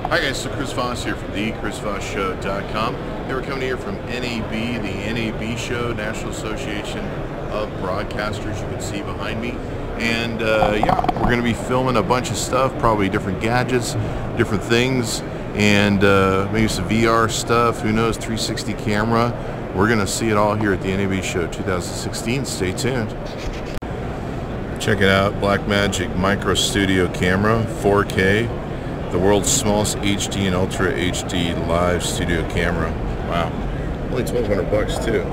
Hi guys, so Chris Voss here from the chrisvossshow.com. They were coming here from NAB, the NAB show, National Association of Broadcasters, you can see behind me. And yeah, we're going to be filming a bunch of stuff, probably different gadgets, different things, and maybe some VR stuff, who knows, 360 camera. We're going to see it all here at the NAB show 2016. Stay tuned. Check it out, Blackmagic Micro Studio camera, 4K. The world's smallest HD and Ultra HD live studio camera. Wow. Only $1,200 too.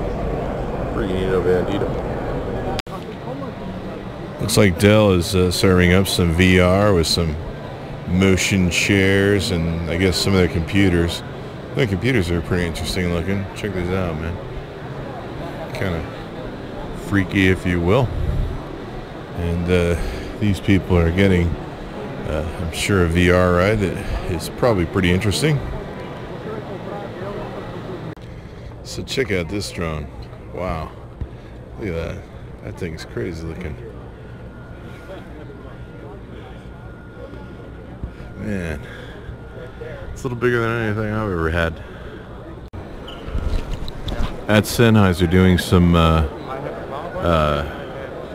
Pretty neato bandito. Looks like Dell is serving up some VR with some motion chairs and I guess some of their computers. Their computers are pretty interesting looking. Check these out, man. Kind of freaky, if you will. And these people are getting I'm sure a VR ride that is probably pretty interesting. So check out this drone. Wow. Look at that. That thing's crazy looking. Man. It's a little bigger than anything I've ever had. At Sennheiser doing some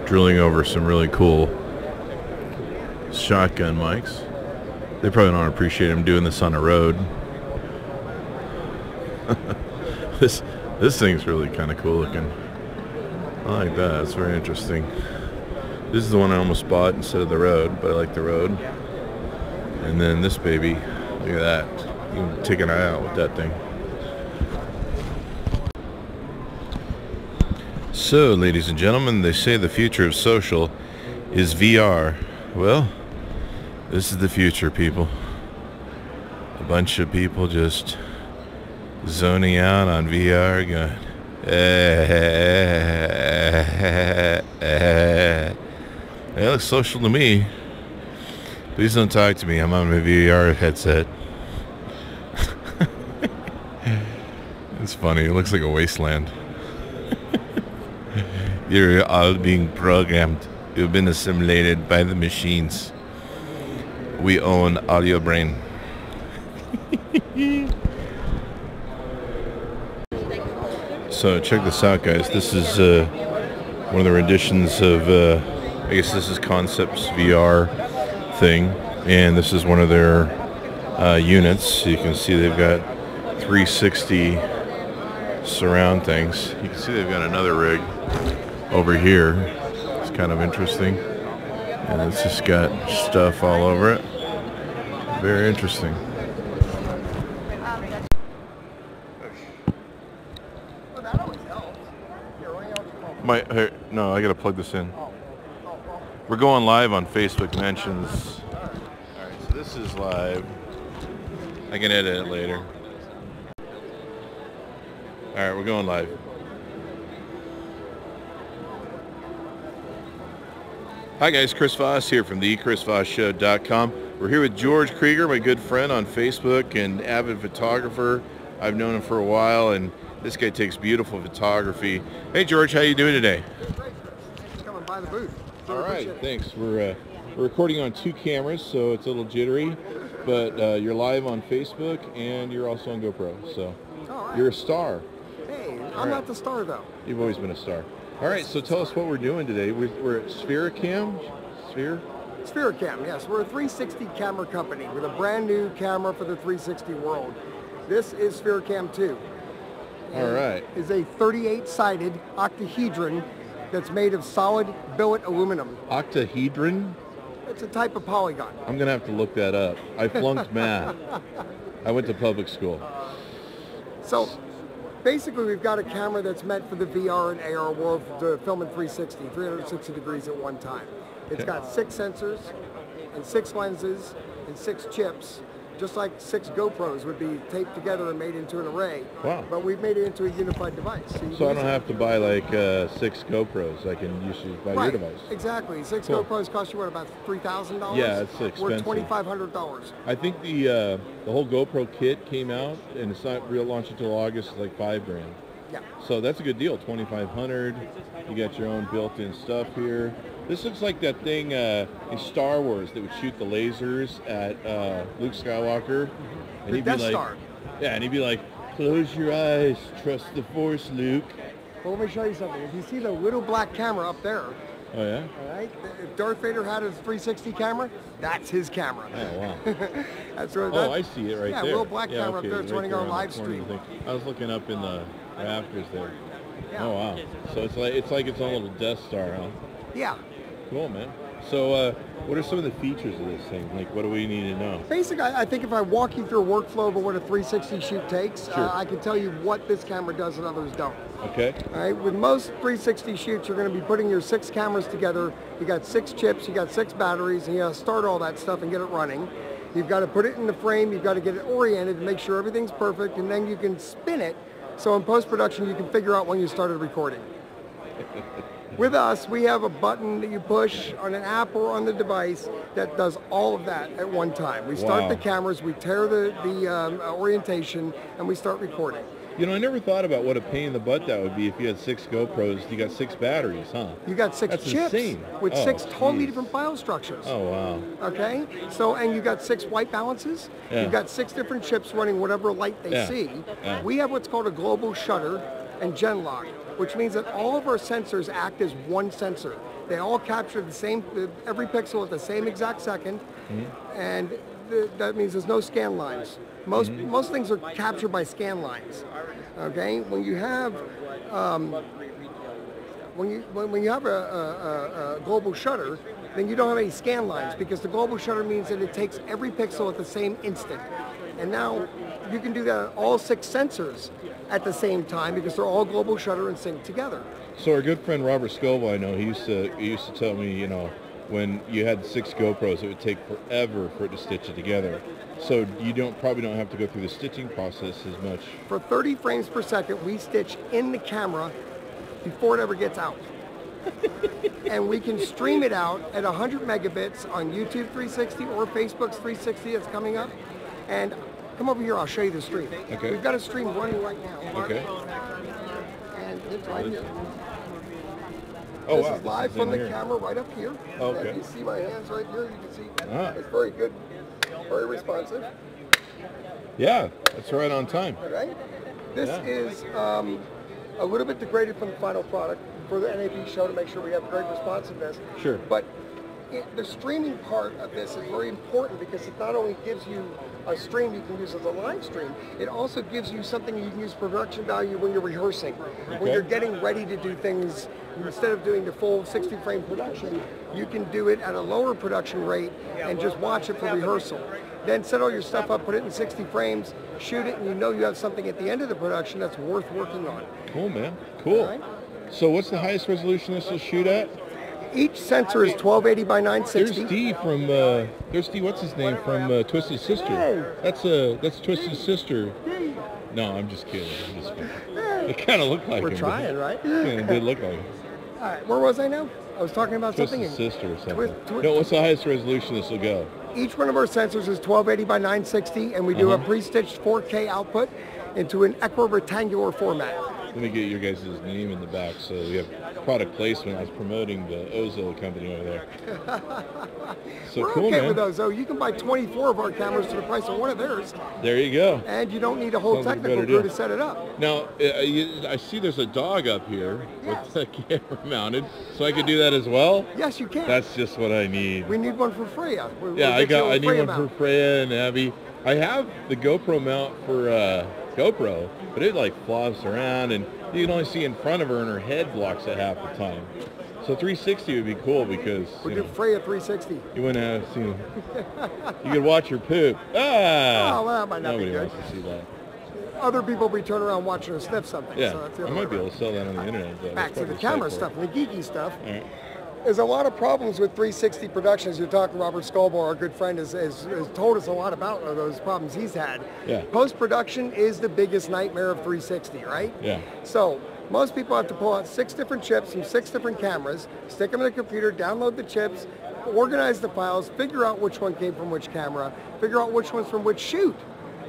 drilling over some really cool shotgun mics. They probably don't appreciate them doing this on the road. This thing's really kind of cool looking. I like that. It's very interesting. This is the one I almost bought instead of the Rode, but I like the Rode. And then this baby, look at that. You can take an eye out with that thing. So, ladies and gentlemen, they say the future of social is VR. Well, this is the future, people. A bunch of people just zoning out on VR, going, it looks social to me. Please don't talk to me. I'm on my VR headset. It's funny. It looks like a wasteland. You're all being programmed. You've been assimilated by the machines. We own audio brain. So check this out, guys. This is one of the renditions of, I guess this is Concept's VR thing, and this is one of their units. You can see they've got 360 surround things. You can see they've got another rig over here. It's kind of interesting, and it's just got stuff all over it. Very interesting. No, I gotta plug this in. We're going live on Facebook Mentions. Alright, so this is live. I can edit it later. Alright, we're going live. Hi guys, Chris Voss here from the chrisvossshow.com. We're here with George Krieger, my good friend on Facebook and avid photographer. I've known him for a while, and this guy takes beautiful photography. Hey George, how you doing today? Great. Just coming by the booth. All right, thanks. We're recording on 2 cameras, so it's a little jittery, but you're live on Facebook and you're also on GoPro, so you're a star. Hey, I'm not the star though. You've always been a star. All right, so tell us what we're doing today. We're at Sphericam? Sphericam, yes. We're a 360 camera company with a brand new camera for the 360 world. This is Sphericam 2. All right. It's a 38-sided octahedron that's made of solid billet aluminum. Octahedron? It's a type of polygon. I'm going to have to look that up. I flunked math. I went to public school. So basically we've got a camera that's meant for the VR and AR world to film in 360 degrees at one time. It's got 6 sensors and 6 lenses and 6 chips, just like 6 GoPros would be taped together and made into an array. Wow. But we've made it into a unified device. So I don't have to buy like 6 GoPros. I can use buy your device. Exactly. 6 GoPros cost you what, about $3,000? Yeah, it's expensive. We're $2,500. I think the whole GoPro kit came out, and it's not real launch until August. It's like $5,000. Yeah. So that's a good deal. $2,500. You got your own built-in stuff here. This looks like that thing in Star Wars that would shoot the lasers at Luke Skywalker. And The Death Star. Yeah, and he'd be like, close your eyes, trust the Force, Luke. Well, let me show you something. If you see the little black camera up there, oh yeah? All right, if Darth Vader had his 360 camera, that's his camera. Oh, wow. That's where oh, I see it right there. Yeah, little black camera up there. It's running our live stream. I was looking up in the rafters there. Yeah. Oh, wow. So it's like its own little Death Star, huh? Yeah. Cool, man. So what are some of the features of this thing? Like, what do we need to know? Basically, I think if I walk you through a workflow of what a 360 shoot takes, sure. I can tell you what this camera does and others don't. Okay. All right. With most 360 shoots, you're going to be putting your 6 cameras together. You got 6 chips, you got 6 batteries, and you got to start all that stuff and get it running. You've got to put it in the frame. You've got to get it oriented and make sure everything's perfect, and then you can spin it. So in post-production, you can figure out when you started recording. With us, we have a button that you push on an app or on the device that does all of that at one time. We start the cameras, we tear the orientation, and we start recording. You know, I never thought about what a pain in the butt that would be if you had 6 GoPros. You got 6 batteries, huh? You got 6 That's chips insane. with 6 totally geez. different file structures. Oh, wow. Okay? So, and you got 6 white balances. Yeah. You've got 6 different chips running whatever light they see. Yeah. We have what's called a global shutter and gen lock, which means that all of our sensors act as one sensor. They all capture the same, every pixel at the same exact second, and that means there's no scan lines. Most things are captured by scan lines. Okay, when you have when you have a global shutter, then you don't have any scan lines, because the global shutter means that it takes every pixel at the same instant. And now you can do that on all 6 sensors at the same time, because they're all global shutter and synced together. So our good friend Robert Scoble, I know, he used to tell me, you know, when you had 6 GoPros, it would take forever for it to stitch it together. So you probably don't have to go through the stitching process as much. For 30 frames per second, we stitch in the camera before it ever gets out. And we can stream it out at 100 megabits on YouTube 360 or Facebook's 360 that's coming up. And come over here, I'll show you the stream. Okay. We've got a stream running right now. Okay. And it's right here. Oh, this wow. is live from the here. camera right up here. Oh, okay. And you see my hands right here. You can see Ah. it's very good, very responsive. Yeah, that's right on time. All right. This is a little bit degraded from the final product for the NAB show to make sure we have great responsiveness. Sure. But the streaming part of this is very important, because it not only gives you a stream you can use as a live stream, it also gives you something you can use for production value when you're rehearsing. When you're getting ready to do things, instead of doing the full 60 frame production, you can do it at a lower production rate and just watch it for rehearsal. Then set all your stuff up, put it in 60 frames, shoot it, and you know you have something at the end of the production that's worth working on. Cool, man. Cool. Right? So what's the highest resolution this will shoot at? Each sensor is 1280 by 960. There's Steve from, there's Steve, what's his name, from Twisted Sister. That's Twisted Sister. No, I'm just kidding. I'm just kidding. It kind of looked like We're him. trying, right? It did look like him. All right, where was I now? I was talking about Twisted something. Sister or something. No, what's the highest resolution this will go? Each one of our sensors is 1280 by 960, and we do a pre-stitched 4K output into an equirectangular format. Let me get your guys' name in the back so we have product placement. I was promoting the Ozo company over there. So We're cool, okay man. with those, though. You can buy 24 of our cameras for the price of one of theirs, There you go. and you don't need a whole Sounds like a technical better crew deal. to set it up. Now, I see there's a dog up here with the camera mounted, so I could do that as well? Yes, you can. That's just what I need. We need one for Freya. Yeah, I need one mount. for Freya and Abby. I have the GoPro mount for GoPro, but it like flops around, and you can only see in front of her, and her head blocks it half the time. So 360 would be cool, because We do Freya 360. you wouldn't have seen. You could watch her poop. Ah! Oh, well, that might not be Nobody good. wants to see that. Other people will be turning around watching her sniff something. Yeah, So that's the I other might way be around. able to sell that on the internet. Though. Back That's to the what camera they say stuff and the geeky stuff. for it. All right. There's a lot of problems with 360 productions. You're talking Robert Scoble, our good friend, has told us a lot about those problems he's had. Yeah. Post-production is the biggest nightmare of 360, right? Yeah. So most people have to pull out 6 different chips from 6 different cameras, stick them in a computer, download the chips, organize the files, figure out which one came from which camera, figure out which one's from which shoot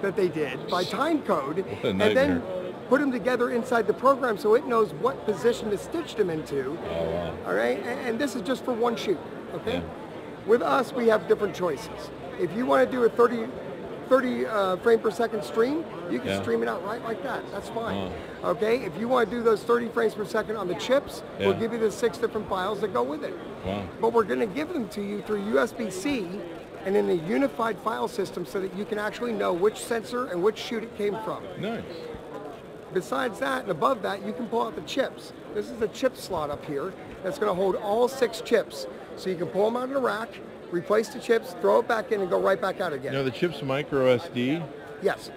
that they did by time code, What a and then nightmare. put them together inside the program so it knows what position to stitch them into. Oh, wow. All right, and this is just for one shoot, okay? Yeah. With us, we have different choices. If you want to do a 30 frame per second stream, you can stream it out right like that. That's fine. Okay, if you want to do those 30 frames per second on the chips, we'll give you the 6 different files that go with it. Wow. But we're going to give them to you through USB-C and in a unified file system so that you can actually know which sensor and which shoot it came from. Nice. Besides that and above that, you can pull out the chips. This is a chip slot up here that's going to hold all 6 chips. So you can pull them out of the rack, replace the chips, throw it back in, and go right back out again. Now the chips micro SD? Yes.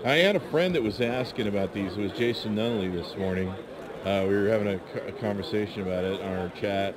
I had a friend that was asking about these. It was Jason Nunley this morning. We were having a conversation about it on our chat,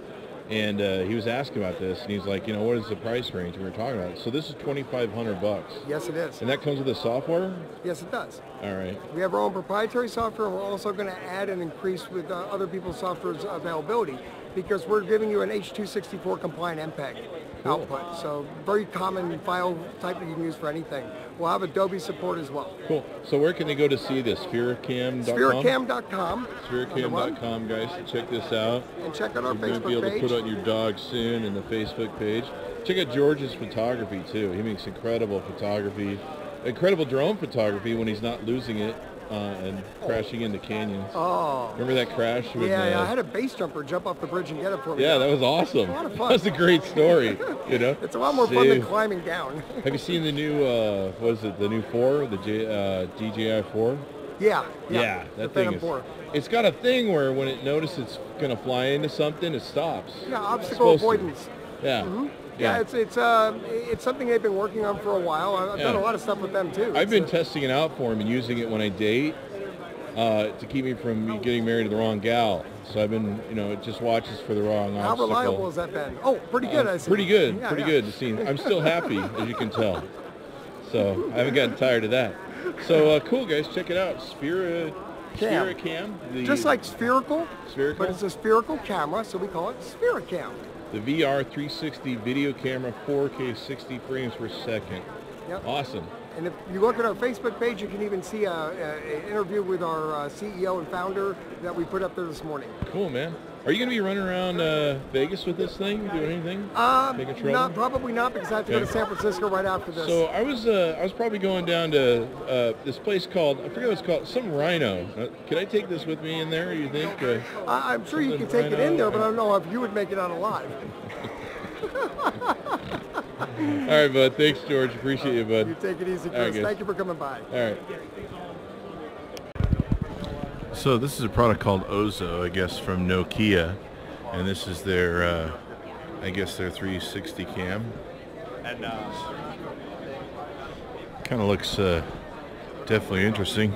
and he was asking about this, and he's like, you know, what is the price range? And we were talking about it. So this is $2,500. Yes, it is. And that comes with the software? Yes, it does. All right. We have our own proprietary software. We're also going to add and increase with other people's software's availability because we're giving you an H.264 compliant MPEG output. So very common file type that you can use for anything. We'll have Adobe support as well. Cool. So where can they go to see this? Sphericam.com? Sphericam.com. Sphericam.com, guys. Check this out. And check out our Facebook page. You're going to be able to put on your dog soon in the Facebook page. Check out George's photography, too. He makes incredible photography. Incredible drone photography when he's not losing it and crashing into canyons. Oh. Remember that crash? With, yeah, I had a base jumper jump off the bridge and get it for me. Yeah, that was awesome. It was a lot of fun. That was a great story, you know? It's a lot more fun than climbing down. Have you seen the new, what is it, the new 4, the DJI 4? Yeah, that thing is, it's got a thing where when it notices it's going to fly into something, it stops. Yeah, obstacle avoidance. Yeah. Mm-hmm. Yeah, it's something they've been working on for a while. I've done a lot of stuff with them too. I've been testing it out for him and using it when I date to keep me from getting married to the wrong gal. So I've been, you know, it just watches for the wrong obstacle. How reliable has that been? Oh, pretty good, I see. Pretty good, pretty good. I'm still happy, as you can tell. So I haven't gotten tired of that. So cool, guys, check it out. Sphericam. Just like spherical, but it's a spherical camera, so we call it Sphericam. The VR 360 video camera, 4K 60 frames per second. Yep. Awesome. And if you look at our Facebook page, you can even see an interview with our CEO and founder that we put up there this morning. Cool, man. Are you going to be running around Vegas with this thing? Doing anything? Probably not, because I have to go to San Francisco right after this. So I was probably going down to this place called, I forget what it's called, some Rhino. Can I take this with me in there, you think? I'm sure you can take it in there, but I don't know if you would make it out alive. All right, bud. Thanks, George. Appreciate you, bud. You take it easy, Chris. Thank you for coming by. All right. So this is a product called Ozo, I guess, from Nokia, and this is their, I guess, their 360 cam. And kind of looks definitely interesting.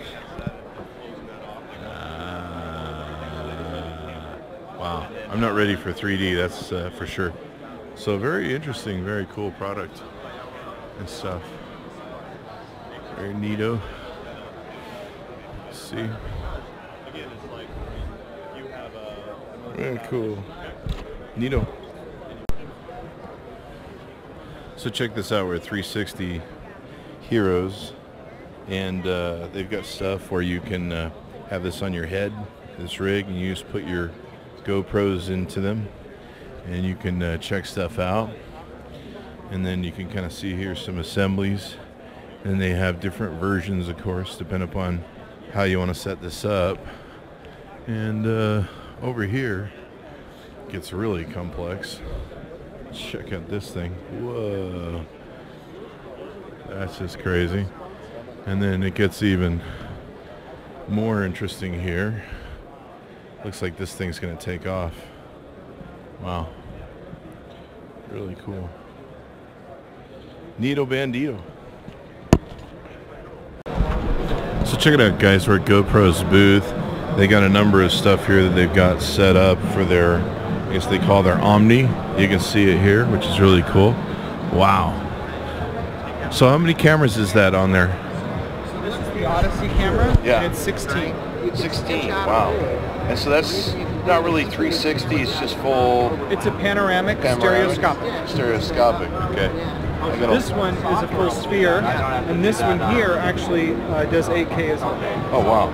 Wow, I'm not ready for 3D. That's for sure. So very interesting, very cool product and stuff. Very neato. Let's see. Very cool. Neato. So check this out. We're at 360 Heroes, and they've got stuff where you can have this on your head, this rig, and you just put your GoPros into them, and you can check stuff out. And then you can kind of see here some assemblies, and they have different versions, of course, depending upon how you want to set this up. And over here it gets really complex. Check out this thing. Whoa, that's just crazy. And then it gets even more interesting here. Looks like this thing's gonna take off. Wow, really cool. Neato bandito. So check it out, guys. We're at GoPro's booth. They got a number of stuff here that they've got set up for their, I guess they call their Omni. You can see it here, which is really cool. Wow. So how many cameras is that on there? So this is the Odyssey camera. Yeah. And it's 16. 16, wow. And so that's not really 360, it's just full... It's a panoramic. Stereoscopic. Stereoscopic, okay. This one is a full sphere, and this one here actually does 8K as well. Oh wow!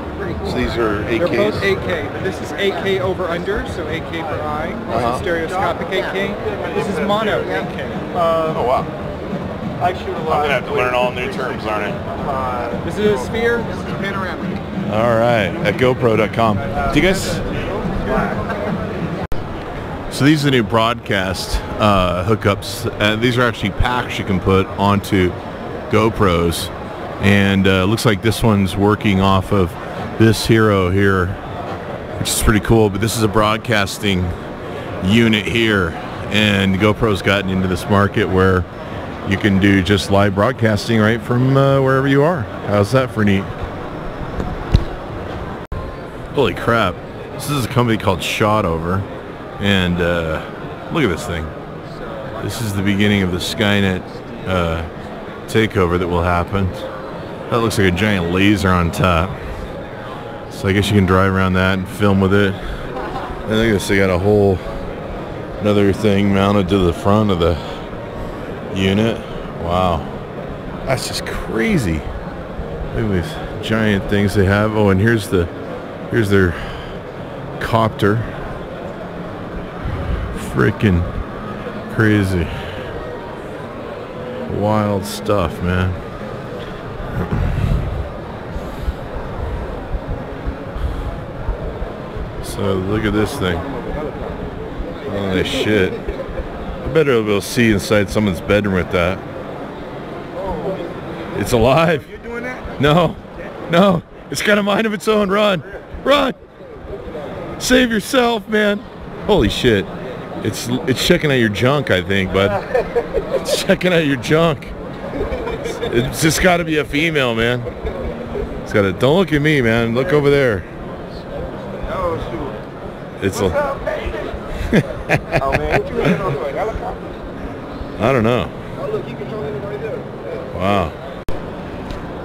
So these are 8Ks? They're both 8K, but this is 8K over under, so 8K per eye. This is stereoscopic 8K. This is mono 8K. Oh wow! I'm gonna have to learn all new terms, aren't I? This is a sphere. This is panoramic. All right, at GoPro.com. Do you guys? So these are the new broadcast hookups. These are actually packs you can put onto GoPros, and looks like this one's working off of this hero here, which is pretty cool. But this is a broadcasting unit here, and GoPro's gotten into this market where you can do just live broadcasting right from wherever you are. How's that for neat? Holy crap. This is a company called Shotover, and look at this thing. This is the beginning of the Skynet takeover that will happen. That looks like a giant laser on top. So I guess you can drive around that and film with it. And look at this, they got a whole another thing mounted to the front of the unit. Wow. That's just crazy. Look at these giant things they have. Oh, and here's their copter. Freaking crazy. Wild stuff, man. So look at this thing. Holy shit. I bet I'll be able to see inside someone's bedroom with that. It's alive. You're doing that? No. No. It's got a mind of its own. Run. Run. Save yourself, man. Holy shit. It's checking out your junk, I think, bud. It's checking out your junk. It's just got to be a female, man. It's got to. Don't look at me, man. Look over there. Oh, shoot. It's What's a. up, baby? Oh, man. What you running on the helicopter? I don't know. Oh, look, you controlling it right there. Wow.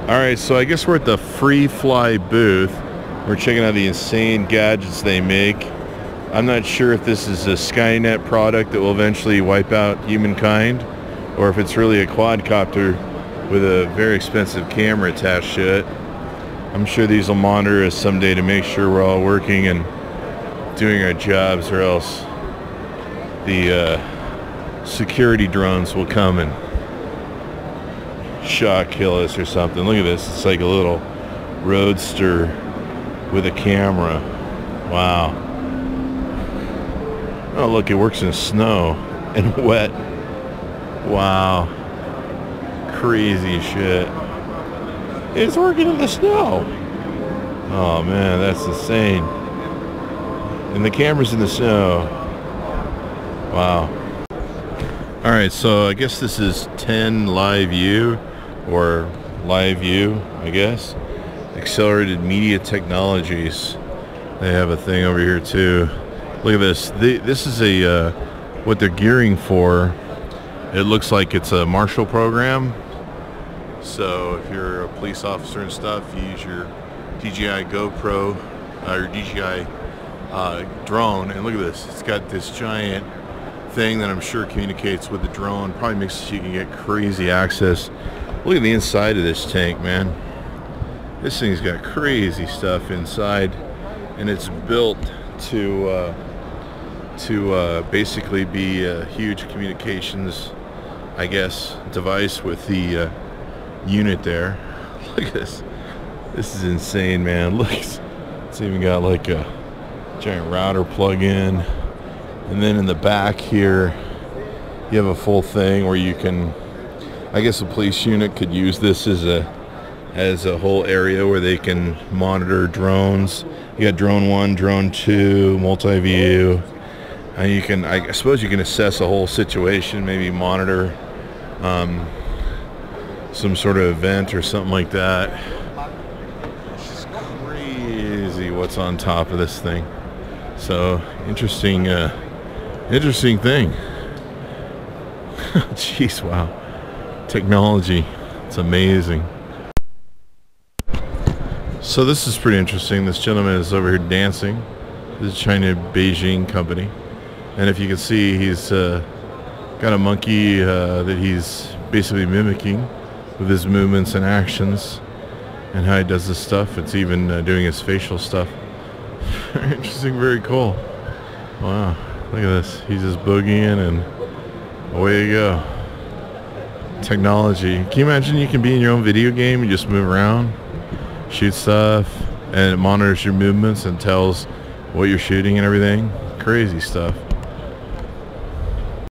All right, so I guess we're at the Free Fly booth. We're checking out the insane gadgets they make. I'm not sure if this is a Skynet product that will eventually wipe out humankind, or if it's really a quadcopter with a very expensive camera attached to it. I'm sure these will monitor us someday to make sure we're all working and doing our jobs, or else the security drones will come and shot kill us or something. Look at this. It's like a little roadster with a camera. Wow. Oh, look, it works in snow and wet. Wow. Crazy shit. It's working in the snow. Oh, man, that's insane. And the camera's in the snow. Wow. All right, so I guess this is 10 Live View, or Live View, I guess. Accelerated Media Technologies. They have a thing over here too. Look at this. This is a what they're gearing for. It looks like it's a Marshall program. So if you're a police officer and stuff, you use your DJI GoPro or DJI drone, and look at this. It's got this giant thing that I'm sure communicates with the drone. Probably makes it so you can get crazy access. Look at the inside of this tank, man. This thing's got crazy stuff inside, and it's built to basically be a huge communications, I guess, device with the unit there. Look at this. This is insane, man. Look, it's even got like a giant router plug-in, and then in the back here you have a full thing where you can, I guess a police unit could use this as a whole area where they can monitor drones. You got drone 1, drone 2, multi-view, and you can, I suppose you can assess a whole situation, maybe monitor some sort of event or something like that. It's just crazy what's on top of this thing. So interesting thing. Jeez, wow. Technology, it's amazing. So this is pretty interesting. This gentleman is over here dancing. This is China Beijing company, and if you can see, he's got a monkey that he's basically mimicking with his movements and actions and how he does this stuff. It's even doing his facial stuff. Very interesting, very cool. Wow, look at this. He's just boogieing and away you go. Technology. Can you imagine you can be in your own video game, you just move around, shoot stuff, and it monitors your movements and tells what you're shooting and everything? Crazy stuff.